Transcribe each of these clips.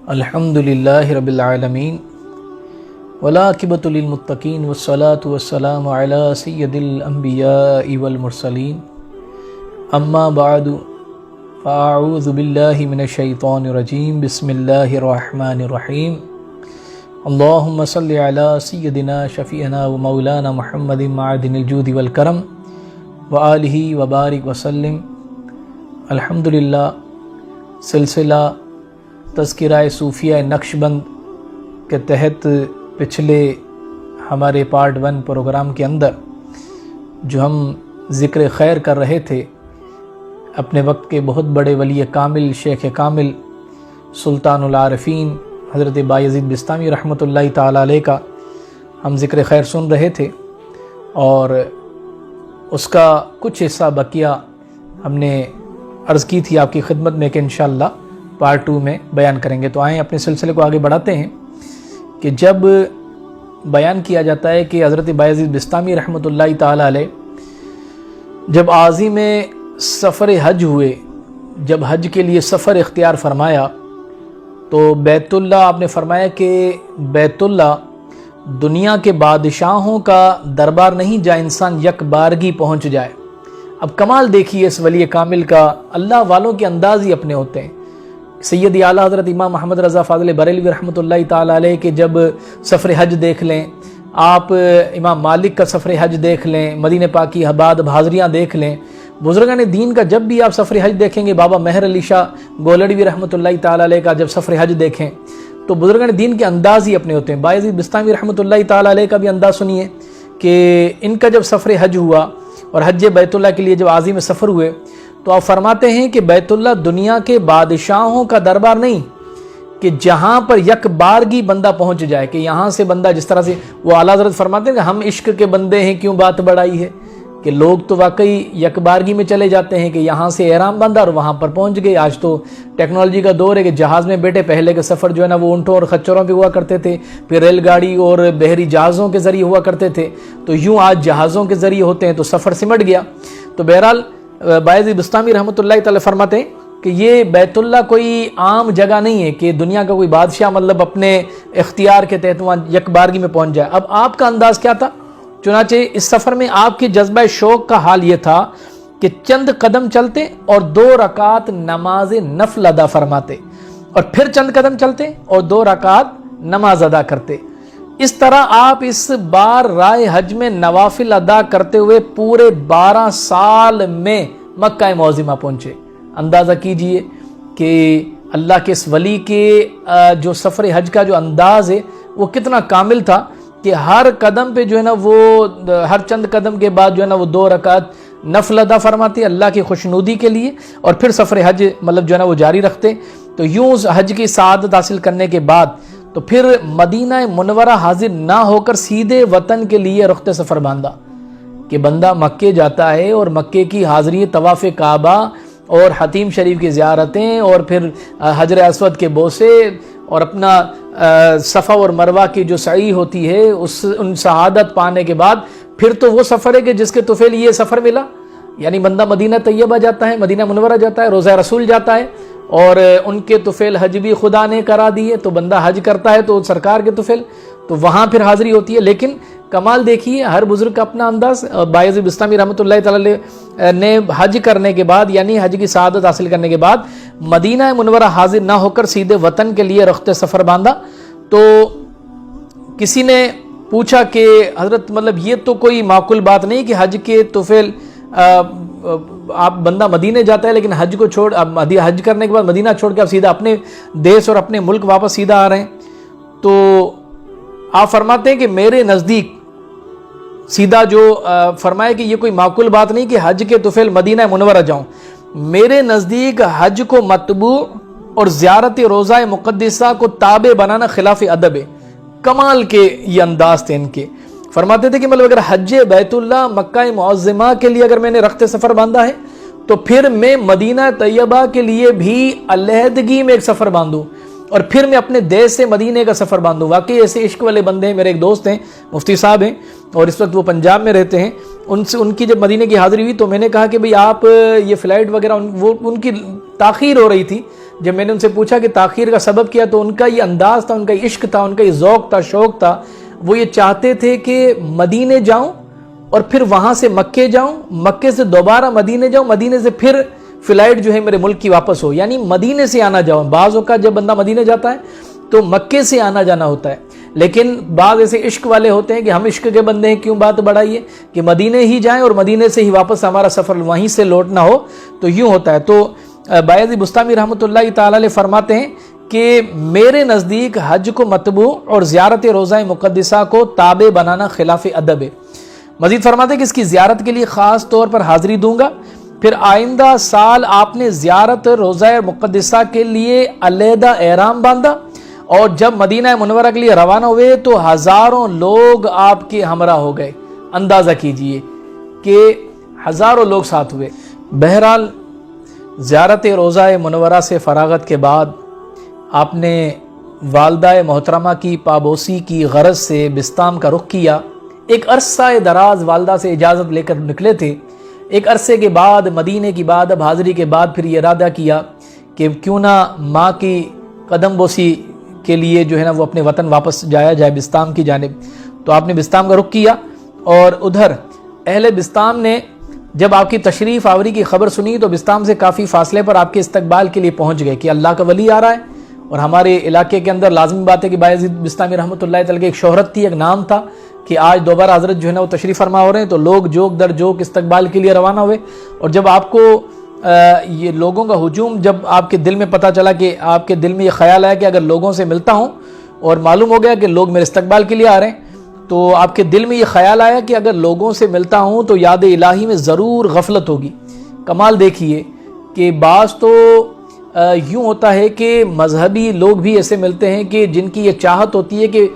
الحمدللہ رب العالمین والعاقبۃ للمتقین والصلاة والسلام علی سید الانبیاء والمرسلین اما بعد فاعوذ باللہ من الشیطان الرجیم بسم اللہ الرحمن الرحیم اللہم صلی علی سیدنا شفیعنا و مولانا محمد معدن الجود والکرم وآلہ وبارک وسلم۔ الحمدللہ سلسلہ تذکرہ صوفیہ نقشبند کے تحت پچھلے ہمارے پارٹ 1 پروگرام کے اندر جو ہم ذکر خیر کر رہے تھے، اپنے وقت کے بہت بڑے ولی کامل شیخ کامل سلطان العارفین حضرت بایزید بستامی رحمۃ اللہ تعالی علیہ کا ہم ذکر خیر سن رہے تھے، اور اس کا کچھ حصہ بقیہ ہم نے عرض کی تھی آپ کی خدمت میں کہ انشاءاللہ پارٹ 2 میں بیان کریں گے۔ تو آئیں اپنے سلسلے کو آگے بڑھاتے ہیں کہ جب بیان کیا جاتا ہے کہ حضرت بایزید بستامی رحمۃ اللہ تعالی علیہ جب عازم سفر حج ہوئے، جب حج کے لیے سفر اختیار فرمایا، تو بیت اللہ آپ نے فرمایا کہ بیت اللہ دنیا کے بادشاہوں کا دربار نہیں جہاں انسان یک بارگی پہنچ جائے۔ اب کمال دیکھیے اس ولی کامل کا، اللہ والوں کے انداز ہی اپنے ہوتے ہیں۔ سید اعلیٰ حضرت امام محمد رضا فاضل بریلوی رحمۃ اللہ تعالی علیہ کے جب سفر حج دیکھ لیں، آپ امام مالک کا سفر حج دیکھ لیں، مدینہ پاک کی آباد حاضریاں دیکھ لیں، بزرگان دین کا جب بھی آپ سفر حج دیکھیں گے، بابا مہر علی شاہ گولڑوی رحمۃ اللہ تعالی علیہ کا جب سفر حج دیکھیں تو بزرگان دین کے انداز ہی اپنے ہوتے ہیں۔ بایزید بستامی رحمۃ اللہ تعالی علیہ کا بھی انداز سنیے کہ ان کا جب سفر حج ہوا اور حج بیت اللہ کے لیے جب عازم سفر ہوئے تو آپ فرماتے ہیں کہ بیت اللہ دنیا کے بادشاہوں کا دربار نہیں کہ جہاں پر یک بارگی بندہ پہنچ جائے، کہ یہاں سے بندہ جس طرح سے وہ اعلیٰ حضرت فرماتے ہیں کہ ہم عشق کے بندے ہیں کیوں بات بڑھائی ہے، کہ لوگ تو واقعی یک بارگی میں چلے جاتے ہیں کہ یہاں سے احرام باندھا اور وہاں پر پہنچ گئے۔ آج تو ٹیکنالوجی کا دور ہے کہ جہاز میں بیٹھے، پہلے کے سفر جو ہے نا وہ اونٹوں اور خچروں پہ ہوا کرتے تھے، پھر ریل گاڑی اور بحری جہازوں کے ذریعے ہوا کرتے تھے، تو یوں آج جہازوں کے ذریعے ہوتے ہیں، تو سفر سمٹ گیا۔ تو بہرحال بایزید بستامی رحمۃ اللہ تعالی فرماتے ہیں کہ یہ بیت اللہ کوئی عام جگہ نہیں ہے کہ دنیا کا کوئی بادشاہ مطلب اپنے اختیار کے تحت وہاں یک بارگی میں پہنچ جائے۔ اب آپ کا انداز کیا تھا؟ چنانچہ اس سفر میں آپ کے جذبہ شوق کا حال یہ تھا کہ چند قدم چلتے اور 2 رکعت نماز نفل ادا فرماتے، اور پھر چند قدم چلتے اور 2 رکعت نماز ادا کرتے۔ اس طرح آپ اس بار رائے حج میں نوافل ادا کرتے ہوئے پورے 12 سال میں مکہ معظمہ پہنچے۔ اندازہ کیجئے کہ اللہ کے اس ولی کے جو سفر حج کا جو انداز ہے وہ کتنا کامل تھا کہ ہر قدم پہ جو ہے نا وہ ہر چند قدم کے بعد جو ہے نا وہ 2 رکعت نفل ادا فرماتے اللہ کی خوشنودی کے لیے، اور پھر سفر حج مطلب جو ہے نا وہ جاری رکھتے۔ تو یوں اس حج کی سعادت حاصل کرنے کے بعد تو پھر مدینہ منورہ حاضر نہ ہو کر سیدھے وطن کے لیے رخت سفر باندھا، کہ بندہ مکے جاتا ہے اور مکے کی حاضری، طواف کعبہ اور حتیم شریف کی زیارتیں، اور پھر حجر اسود کے بوسے، اور اپنا صفا اور مروہ کی جو سعی ہوتی ہے ان سعادت پانے کے بعد پھر تو وہ سفر ہے کہ جس کے طفیل یہ سفر ملا، یعنی بندہ مدینہ طیبہ جاتا ہے، مدینہ منورہ جاتا ہے، روضہ رسول جاتا ہے، اور ان کے طفیل حج بھی خدا نے کرا دیے، تو بندہ حج کرتا ہے تو سرکار کے طفیل، تو وہاں پھر حاضری ہوتی ہے۔ لیکن کمال دیکھیے ہر بزرگ کا اپنا انداز۔ بایزید بستامی رحمۃ اللہ تعالی نے حج کرنے کے بعد، یعنی حج کی سعادت حاصل کرنے کے بعد مدینہ منورہ حاضر نہ ہو کر سیدھے وطن کے لیے رخت سفر باندھا۔ تو کسی نے پوچھا کہ حضرت مطلب یہ تو کوئی معقول بات نہیں کہ حج کے طفیل آپ بندہ مدینے جاتا ہے لیکن حج کو چھوڑ حج کرنے کے بعد مدینہ چھوڑ کے آپ سیدھا اپنے دیش اور اپنے ملک واپس سیدھا آ رہے ہیں۔ تو آپ فرماتے ہیں کہ میرے نزدیک سیدھا جو فرمایا کہ یہ کوئی معقول بات نہیں کہ حج کے طفیل مدینہ منورہ جاؤں، میرے نزدیک حج کو متبوع اور زیارت روضہ مقدسہ کو تابع بنانا خلاف ادب ہے۔ کمال کے یہ انداز تھے ان کے۔ فرماتے تھے کہ مطلب اگر حج بیت اللہ مکہ معظمہ کے لیے اگر میں نے رخت سفر باندھا ہے تو پھر میں مدینہ طیبہ کے لیے بھی علیحدگی میں ایک سفر باندھوں، اور پھر میں اپنے دیش سے مدینے کا سفر باندھوں۔ واقعی ایسے عشق والے بندے ہیں، میرے ایک دوست ہیں مفتی صاحب ہیں، اور اس وقت وہ پنجاب میں رہتے ہیں۔ ان کی جب مدینے کی حاضری ہوئی تو میں نے کہا کہ بھئی آپ یہ فلائٹ وغیرہ ان کی تاخیر ہو رہی تھی، جب میں نے ان سے پوچھا کہ تاخیر کا سبب کیا، تو ان کا یہ انداز تھا، ان کا یہ عشق تھا، ان کا یہ ذوق تھا، شوق تھا، وہ یہ چاہتے تھے کہ مدینے جاؤں اور پھر وہاں سے مکے جاؤں، مکے سے دوبارہ مدینے جاؤں، مدینے سے پھر فلائٹ جو ہے میرے ملک کی واپس ہو، یعنی مدینے سے آنا جاؤں۔ بعض اوقات جب بندہ مدینے جاتا ہے تو مکے سے آنا جانا ہوتا ہے، لیکن بعض ایسے عشق والے ہوتے ہیں کہ ہم عشق کے بندے ہیں، کیوں بات بڑھائیے کہ مدینے ہی جائیں اور مدینے سے ہی واپس ہمارا سفر وہیں سے لوٹنا ہو، تو یوں ہوتا ہے۔ تو بایزید بستامی رحمۃ اللہ تعالی علیہ فرماتے ہیں کہ میرے نزدیک حج کو مطبوع اور زیارت روضہ مقدسہ کو تابع بنانا خلاف ادب ہے۔ مزید فرماتے ہیں کہ اس کی زیارت کے لیے خاص طور پر حاضری دوں گا، پھر آئندہ سال آپ نے زیارت روضہ مقدسہ کے لیے علیحدہ احرام باندھا، اور جب مدینہ منورہ کے لیے روانہ ہوئے تو ہزاروں لوگ آپ کے ہمراہ ہو گئے۔ اندازہ کیجئے کہ ہزاروں لوگ ساتھ ہوئے۔ بہرحال زیارت روضہ منورہ سے فراغت کے بعد آپ نے والدہ محترمہ کی پابوسی کی غرض سے بسطام کا رخ کیا۔ ایک عرصہ دراز والدہ سے اجازت لے کر نکلے تھے۔ ایک عرصے کے بعد مدینے کی بعد اب حاضری کے بعد پھر یہ ارادہ کیا کہ کیوں نہ ماں کی قدم بوسی کے لیے جو ہے نا وہ اپنے وطن واپس جایا جائے بسطام کی جانب۔ تو آپ نے بسطام کا رخ کیا، اور ادھر اہل بسطام نے جب آپ کی تشریف آوری کی خبر سنی تو بسطام سے کافی فاصلے پر آپ کے استقبال کے لیے پہنچ گئے کہ اللہ کا ولی آ رہا ہے۔ اور ہمارے علاقے کے اندر لازمی بات ہے کہ بایزید بسطامی رحمۃ اللہ تعالی کی ایک شہرت تھی، ایک نام تھا کہ آج دوبارہ حضرت جو ہے نا وہ تشریف فرما ہو رہے ہیں، تو لوگ جوک در جوک استقبال کے لیے روانہ ہوئے۔ اور جب آپ کو یہ لوگوں کا ہجوم جب آپ کے دل میں پتہ چلا کہ آپ کے دل میں یہ خیال آیا کہ اگر لوگوں سے ملتا ہوں اور معلوم ہو گیا کہ لوگ میرے استقبال کے لیے آ رہے ہیں، تو آپ کے دل میں یہ خیال آیا کہ اگر لوگوں سے ملتا ہوں تو یاد الہی میں ضرور غفلت ہوگی۔ کمال دیکھیے کہ بعض تو یوں ہوتا ہے کہ مذہبی لوگ بھی ایسے ملتے ہیں کہ جن کی یہ چاہت ہوتی ہے کہ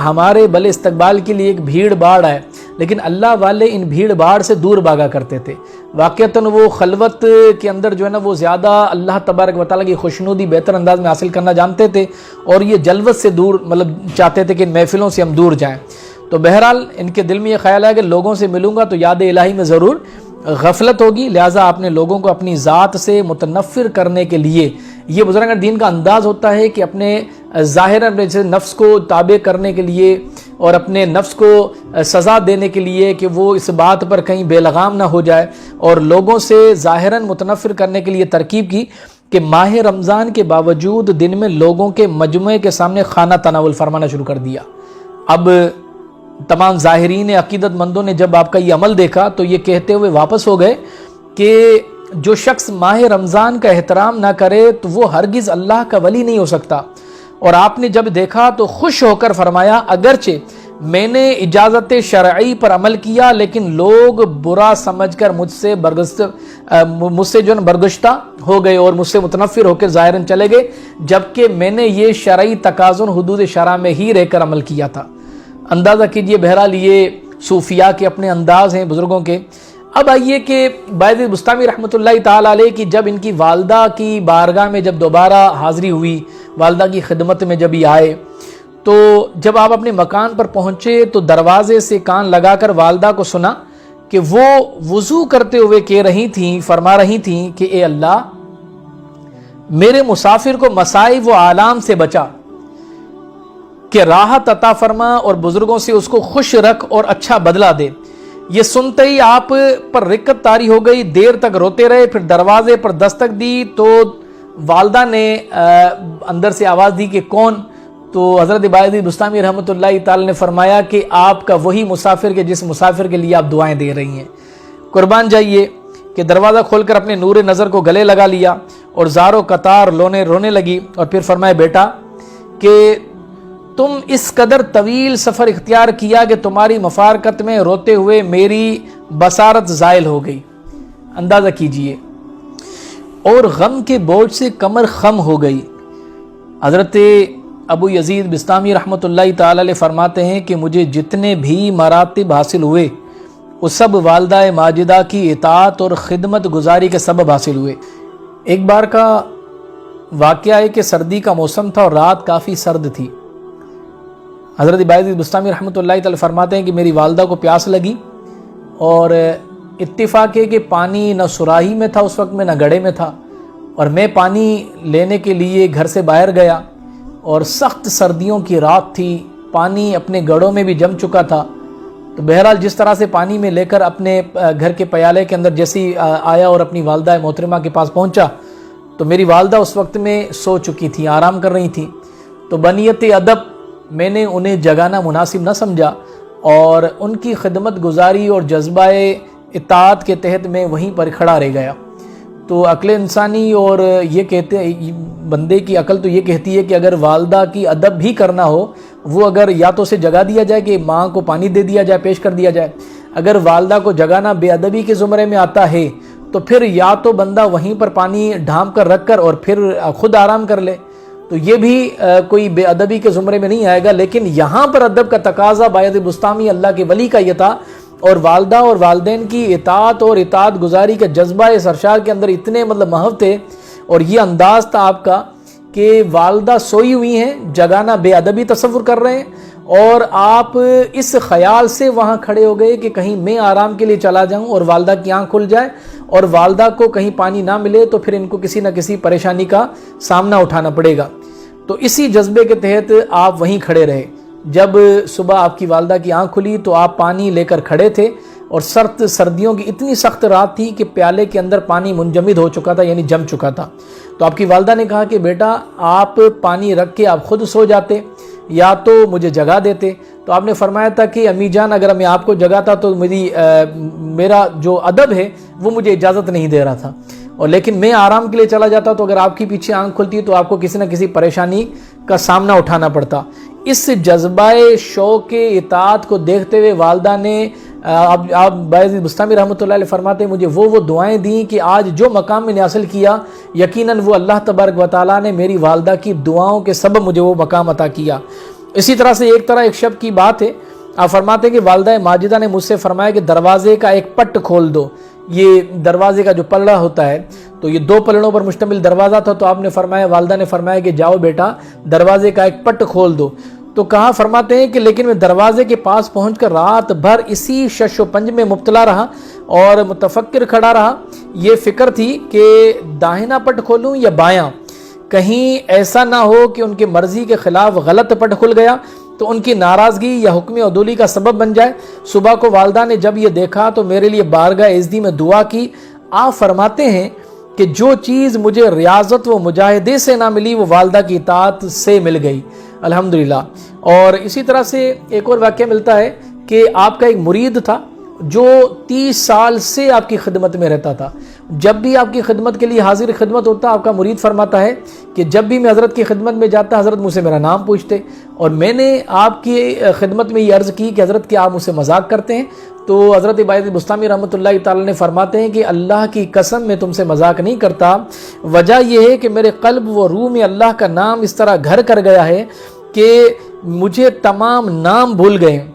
ہمارے بھلے استقبال کے لیے ایک بھیڑ باڑ آئے، لیکن اللہ والے ان بھیڑ باڑ سے دور بھاگا کرتے تھے۔ واقعتاً وہ خلوت کے اندر جو ہے نا وہ زیادہ اللہ تبارک و تعالیٰ کی خوشنودی بہتر انداز میں حاصل کرنا جانتے تھے، اور یہ جلوت سے دور چاہتے تھے کہ ان محفلوں سے ہم دور جائیں۔ تو بہرحال ان کے دل میں یہ خیال ہے کہ لوگوں سے ملوں گا تو یاد الہی میں ضرور غفلت ہوگی، لہٰذا آپ نے لوگوں کو اپنی ذات سے متنفر کرنے کے لیے، یہ بزرگان دین کا انداز ہوتا ہے کہ اپنے ظاہراً نفس کو تابع کرنے کے لیے اور اپنے نفس کو سزا دینے کے لیے کہ وہ اس بات پر کہیں بے لگام نہ ہو جائے، اور لوگوں سے ظاہراً متنفر کرنے کے لیے ترکیب کی کہ ماہ رمضان کے باوجود دن میں لوگوں کے مجموعے کے سامنے کھانا تناول فرمانا شروع کر دیا۔ اب تمام ظاہرین عقیدت مندوں نے جب آپ کا یہ عمل دیکھا تو یہ کہتے ہوئے واپس ہو گئے کہ جو شخص ماہ رمضان کا احترام نہ کرے تو وہ ہرگز اللہ کا ولی نہیں ہو سکتا۔ اور آپ نے جب دیکھا تو خوش ہو کر فرمایا اگرچہ میں نے اجازت شرعی پر عمل کیا لیکن لوگ برا سمجھ کر مجھ سے جو برگشتہ ہو گئے اور مجھ سے متنفر ہو کر ظاہراً چلے گئے، جبکہ میں نے یہ شرعی تقاضوں حدود شرع میں ہی رہ کر عمل کیا تھا۔ اندازہ کیجئے بہرحال یہ صوفیاء کے اپنے انداز ہیں بزرگوں کے۔ اب آئیے کہ بایزید بستامی رحمۃ اللہ تعالی علیہ کی جب ان کی والدہ کی بارگاہ میں جب دوبارہ حاضری ہوئی، والدہ کی خدمت میں جب یہ آئے، تو جب آپ اپنے مکان پر پہنچے تو دروازے سے کان لگا کر والدہ کو سنا کہ وہ وضو کرتے ہوئے کہہ رہی تھیں، فرما رہی تھیں کہ اے اللہ میرے مسافر کو مصائب و آلام سے بچا، کہ راحت عطا فرما اور بزرگوں سے اس کو خوش رکھ اور اچھا بدلہ دے۔ یہ سنتے ہی آپ پر رکت طاری ہو گئی، دیر تک روتے رہے، پھر دروازے پر دستک دی تو والدہ نے اندر سے آواز دی کہ کون؟ تو حضرت بایزید بستامی رحمۃ اللہ تعالی نے فرمایا کہ آپ کا وہی مسافر کہ جس مسافر کے لیے آپ دعائیں دے رہی ہیں۔ قربان جائیے کہ دروازہ کھول کر اپنے نور نظر کو گلے لگا لیا اور زارو قطار رونے لگی، اور پھر فرمایا بیٹا کہ تم اس قدر طویل سفر اختیار کیا کہ تمہاری مفارقت میں روتے ہوئے میری بصارت زائل ہو گئی۔ اندازہ کیجئے، اور غم کے بوجھ سے کمر خم ہو گئی۔ حضرت ابو یزید بستامی رحمۃ اللہ تعالی علیہ فرماتے ہیں کہ مجھے جتنے بھی مراتب حاصل ہوئے وہ سب والدہ ماجدہ کی اطاعت اور خدمت گزاری کے سبب حاصل ہوئے۔ ایک بار کا واقعہ ہے کہ سردی کا موسم تھا اور رات کافی سرد تھی۔ حضرت بایزید بستامی رحمۃ اللہ تعالی فرماتے ہیں کہ میری والدہ کو پیاس لگی، اور اتفاق ہے کہ پانی نہ سراہی میں تھا اس وقت میں، نہ گڑھے میں تھا، اور میں پانی لینے کے لیے گھر سے باہر گیا اور سخت سردیوں کی رات تھی، پانی اپنے گڑھوں میں بھی جم چکا تھا۔ تو بہرحال جس طرح سے پانی میں لے کر اپنے گھر کے پیالے کے اندر جیسی آیا اور اپنی والدہ محترمہ کے پاس پہنچا تو میری والدہ اس وقت میں سو چکی تھی، آرام کر رہی تھی۔ تو بنیت ادب میں نے انہیں جگانا مناسب نہ سمجھا اور ان کی خدمت گزاری اور جذبہ اطاعت کے تحت میں وہیں پر کھڑا رہ گیا۔ تو عقل انسانی اور یہ کہتے بندے کی عقل تو یہ کہتی ہے کہ اگر والدہ کی ادب بھی کرنا ہو، وہ اگر یا تو اسے جگا دیا جائے کہ ماں کو پانی دے دیا جائے، پیش کر دیا جائے۔ اگر والدہ کو جگانا بے ادبی کے زمرے میں آتا ہے تو پھر یا تو بندہ وہیں پر پانی ڈھانپ کر رکھ کر اور پھر خود آرام کر لے، تو یہ بھی کوئی بے ادبی کے زمرے میں نہیں آئے گا۔ لیکن یہاں پر ادب کا تقاضا بایزید بسطامی اللہ کے ولی کا یہ تھا، اور والدہ اور والدین کی اطاعت اور اطاعت گزاری کا جذبہ سرشار کے اندر اتنے محو تھے، اور یہ انداز تھا آپ کا کہ والدہ سوئی ہوئی ہیں، جگانا بے ادبی تصور کر رہے ہیں، اور آپ اس خیال سے وہاں کھڑے ہو گئے کہ کہیں میں آرام کے لیے چلا جاؤں اور والدہ کی آنکھ کھل جائے اور والدہ کو کہیں پانی نہ ملے تو پھر ان کو کسی نہ کسی پریشانی کا سامنا اٹھانا پڑے گا۔ تو اسی جذبے کے تحت آپ وہیں کھڑے رہے۔ جب صبح آپ کی والدہ کی آنکھ کھلی تو آپ پانی لے کر کھڑے تھے، اور سردیوں کی اتنی سخت رات تھی کہ پیالے کے اندر پانی منجمد ہو چکا تھا، یعنی جم چکا تھا۔ تو آپ کی والدہ نے کہا کہ بیٹا آپ پانی رکھ کے آپ خود سو جاتے یا تو مجھے جگا دیتے۔ تو آپ نے فرمایا تھا کہ امی جان اگر میں آپ کو جگاتا تو میرا جو ادب ہے وہ مجھے اجازت نہیں دے رہا تھا، اور لیکن میں آرام کے لیے چلا جاتا تو اگر آپ کی پیچھے آنکھ کھلتی تو آپ کو کسی نہ کسی پریشانی کا سامنا اٹھانا پڑتا۔ اس جذبہ شوق اطاعت کو دیکھتے ہوئے والدہ نے آپ بایزید بسطامی رحمۃ اللہ علیہ فرماتے ہیں مجھے وہ دعائیں دیں کہ آج جو مقام میں نے حاصل کیا یقیناً وہ اللہ تبارک و تعالیٰ نے میری والدہ کی دعاؤں کے سبب مجھے وہ مقام عطا کیا۔ اسی طرح سے ایک شب کی بات ہے، آپ فرماتے ہیں کہ والدہ ماجدہ نے مجھ سے فرمایا کہ دروازے کا ایک پٹ کھول دو۔ یہ دروازے کا جو پلڑا ہوتا ہے تو یہ 2 پلڑوں پر مشتمل دروازہ تھا، تو آپ نے فرمایا، والدہ نے فرمایا کہ جاؤ بیٹا دروازے کا ایک پٹ کھول دو۔ تو کہا فرماتے ہیں کہ لیکن میں دروازے کے پاس پہنچ کر رات بھر اسی شش و پنج میں مبتلا رہا اور متفکر کھڑا رہا۔ یہ فکر تھی کہ داہنا پٹ کھولوں یا بایاں، کہیں ایسا نہ ہو کہ ان کی مرضی کے خلاف غلط پٹ کھل گیا تو ان کی ناراضگی یا حکم عدولی کا سبب بن جائے۔ صبح کو والدہ نے جب یہ دیکھا تو میرے لیے بارگاہ عزدی میں دعا کی۔ آپ فرماتے ہیں کہ جو چیز مجھے ریاضت و مجاہدے سے نہ ملی وہ والدہ کی اطاعت سے مل گئی، الحمدللہ۔ اور اسی طرح سے ایک اور واقعہ ملتا ہے کہ آپ کا ایک مرید تھا جو 30 سال سے آپ کی خدمت میں رہتا تھا۔ جب بھی آپ کی خدمت کے لیے حاضر خدمت ہوتا، آپ کا مرید فرماتا ہے کہ جب بھی میں حضرت کی خدمت میں جاتا حضرت مجھ سے میرا نام پوچھتے، اور میں نے آپ کی خدمت میں یہ عرض کی کہ حضرت کیا آپ مجھ سے مذاق کرتے ہیں؟ تو حضرت بایزید بسطامی رحمۃ اللہ تعالی نے فرماتے ہیں کہ اللہ کی قسم میں تم سے مذاق نہیں کرتا، وجہ یہ ہے کہ میرے قلب و روح میں اللہ کا نام اس طرح گھر کر گیا ہے کہ مجھے تمام نام بھول گئے،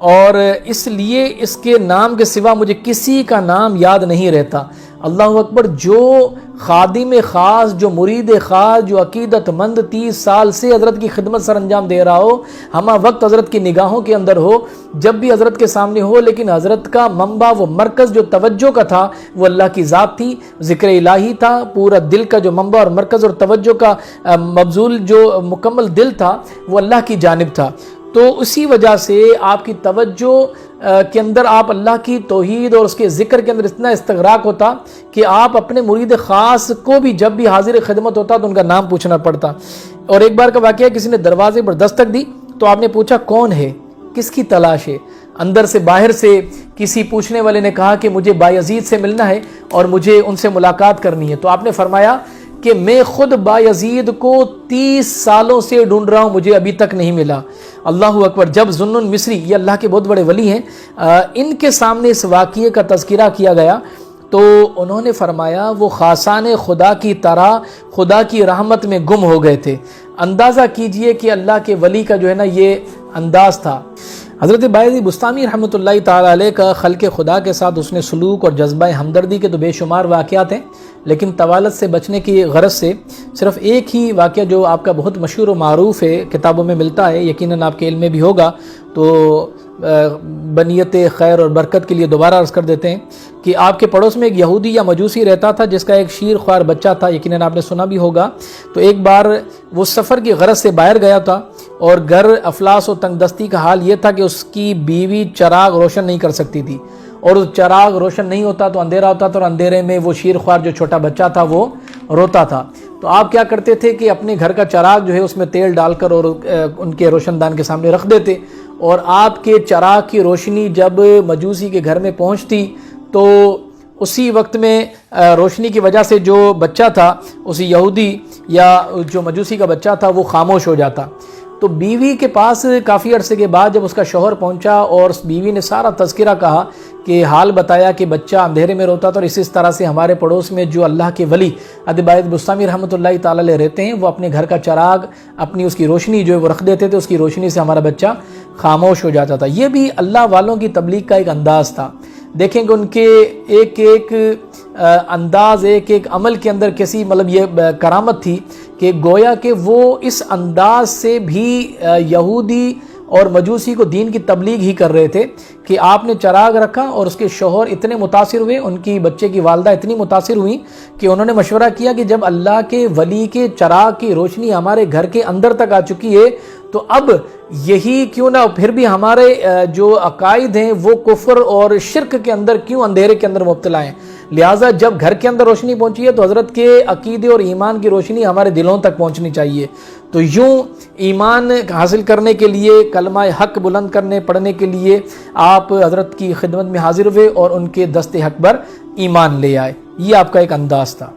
اور اس لیے اس کے نام کے سوا مجھے کسی کا نام یاد نہیں رہتا۔ اللہ اکبر۔ جو خادم خاص، جو مرید خاص، جو عقیدت مند 30 سال سے حضرت کی خدمت سر انجام دے رہا ہو، ہمہ وقت حضرت کی نگاہوں کے اندر ہو، جب بھی حضرت کے سامنے ہو، لیکن حضرت کا منبع و مرکز جو توجہ کا تھا وہ اللہ کی ذات تھی، ذکر الہی تھا، پورا دل کا جو منبع اور مرکز اور توجہ کا مبذول جو مکمل دل تھا وہ اللہ کی جانب تھا۔ تو اسی وجہ سے آپ کی توجہ کے اندر آپ اللہ کی توحید اور اس کے ذکر کے اندر اتنا استغراق ہوتا کہ آپ اپنے مرید خاص کو بھی جب بھی حاضر خدمت ہوتا تو ان کا نام پوچھنا پڑتا۔ اور ایک بار کا واقعہ، کسی نے دروازے پر دستک دی تو آپ نے پوچھا کون ہے، کس کی تلاش ہے؟ اندر سے باہر سے کسی پوچھنے والے نے کہا کہ مجھے بایزید سے ملنا ہے اور مجھے ان سے ملاقات کرنی ہے۔ تو آپ نے فرمایا کہ میں خود بایزید کو 30 سالوں سے ڈھونڈ رہا ہوں، مجھے ابھی تک نہیں ملا۔ اللہ اکبر۔ جب ذوالنون مصری، یہ اللہ کے بہت بڑے ولی ہیں، ان کے سامنے اس واقعے کا تذکرہ کیا گیا تو انہوں نے فرمایا وہ خاصان خدا کی طرح خدا کی رحمت میں گم ہو گئے تھے۔ اندازہ کیجئے کہ اللہ کے ولی کا جو ہے نا یہ انداز تھا۔ حضرت بایزید بسطامی رحمۃ اللہ تعالی علیہ کا خلق خدا کے ساتھ اس نے سلوک اور جذبہ ہمدردی کے تو بے شمار واقعات ہیں، لیکن طوالت سے بچنے کی غرض سے صرف ایک ہی واقعہ جو آپ کا بہت مشہور و معروف ہے، کتابوں میں ملتا ہے، یقیناً آپ کے علم میں بھی ہوگا۔ تو بنیت خیر اور برکت کے لیے دوبارہ عرض کر دیتے ہیں کہ آپ کے پڑوس میں ایک یہودی یا مجوسی رہتا تھا جس کا ایک شیر خوار بچہ تھا، یقیناً آپ نے سنا بھی ہوگا۔ تو ایک بار وہ سفر کی غرض سے باہر گیا تھا اور گھر افلاس و تنگ دستی کا حال یہ تھا کہ اس کی بیوی چراغ روشن نہیں کر سکتی تھی، اور چراغ روشن نہیں ہوتا تو اندھیرا ہوتا تھا، اور اندھیرے میں وہ شیر خوار جو چھوٹا بچہ تھا وہ روتا تھا۔ تو آپ کیا کرتے تھے کہ اپنے گھر کا چراغ جو ہے اس میں تیل ڈال کر اور ان کے روشن دان کے سامنے رکھ دیتے، اور آپ کے چراغ کی روشنی جب مجوسی کے گھر میں پہنچتی تو اسی وقت میں روشنی کی وجہ سے جو بچہ تھا، اسی یہودی یا جو مجوسی کا بچہ تھا، وہ خاموش ہو جاتا۔ تو بیوی کے پاس کافی عرصے کے بعد جب اس کا شوہر پہنچا اور اس بیوی نے سارا تذکرہ کہا کہ حال بتایا کہ بچہ اندھیرے میں روتا تھا، اور اسی طرح سے ہمارے پڑوس میں جو اللہ کے ولی حاجی بایزید بسطامی رحمۃ اللہ تعالی علیہ رہتے ہیں، وہ اپنے گھر کا چراغ اپنی اس کی روشنی جو ہے وہ رکھ دیتے تھے، اس کی روشنی سے ہمارا بچہ خاموش ہو جاتا تھا۔ یہ بھی اللہ والوں کی تبلیغ کا ایک انداز تھا۔ دیکھیں کہ ان کے ایک ایک انداز، ایک ایک عمل کے اندر کیسی مطلب یہ کرامت تھی کہ گویا کہ وہ اس انداز سے بھی یہودی اور مجوسی کو دین کی تبلیغ ہی کر رہے تھے کہ آپ نے چراغ رکھا اور اس کے شوہر اتنے متاثر ہوئے، ان کی بچے کی والدہ اتنی متاثر ہوئیں کہ انہوں نے مشورہ کیا کہ جب اللہ کے ولی کے چراغ کی روشنی ہمارے گھر کے اندر تک آ چکی ہے تو اب یہی کیوں نہ پھر بھی ہمارے جو عقائد ہیں وہ کفر اور شرک کے اندر کیوں اندھیرے کے اندر مبتلا ہیں، لہٰذا جب گھر کے اندر روشنی پہنچی ہے تو حضرت کے عقیدے اور ایمان کی روشنی ہمارے دلوں تک پہنچنی چاہیے۔ تو یوں ایمان حاصل کرنے کے لیے، کلمہ حق بلند کرنے پڑھنے کے لیے آپ حضرت کی خدمت میں حاضر ہوئے اور ان کے دست حق پر ایمان لے آئے۔ یہ آپ کا ایک انداز تھا۔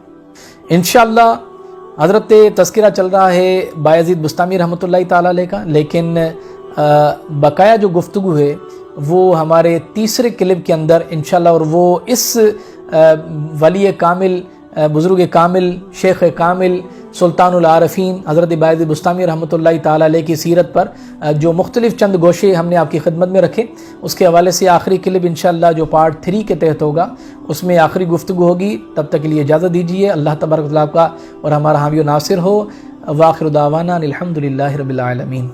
انشاءاللہ حضرت تذکرہ چل رہا ہے بایزید بسطامی رحمۃ اللہ تعالی علیہ کا، لیکن بقایا جو گفتگو ہے وہ ہمارے تیسرے کلپ کے اندر انشاءاللہ، اور وہ اس ولی کامل، بزرگ کامل، شیخ کامل، سلطان العارفین حضرت بایزید بسطامی رحمۃ اللہ تعالی علیہ کی سیرت پر جو مختلف چند گوشے ہم نے آپ کی خدمت میں رکھے، اس کے حوالے سے آخری کلپ انشاءاللہ جو پارٹ 3 کے تحت ہوگا اس میں آخری گفتگو ہوگی۔ تب تک کے لیے اجازت دیجیے۔ اللہ تبارک و تعالیٰ کا اور ہمارا حامی و ناصر ہو۔ وآخر دعوانا الحمدللہ رب العالمین۔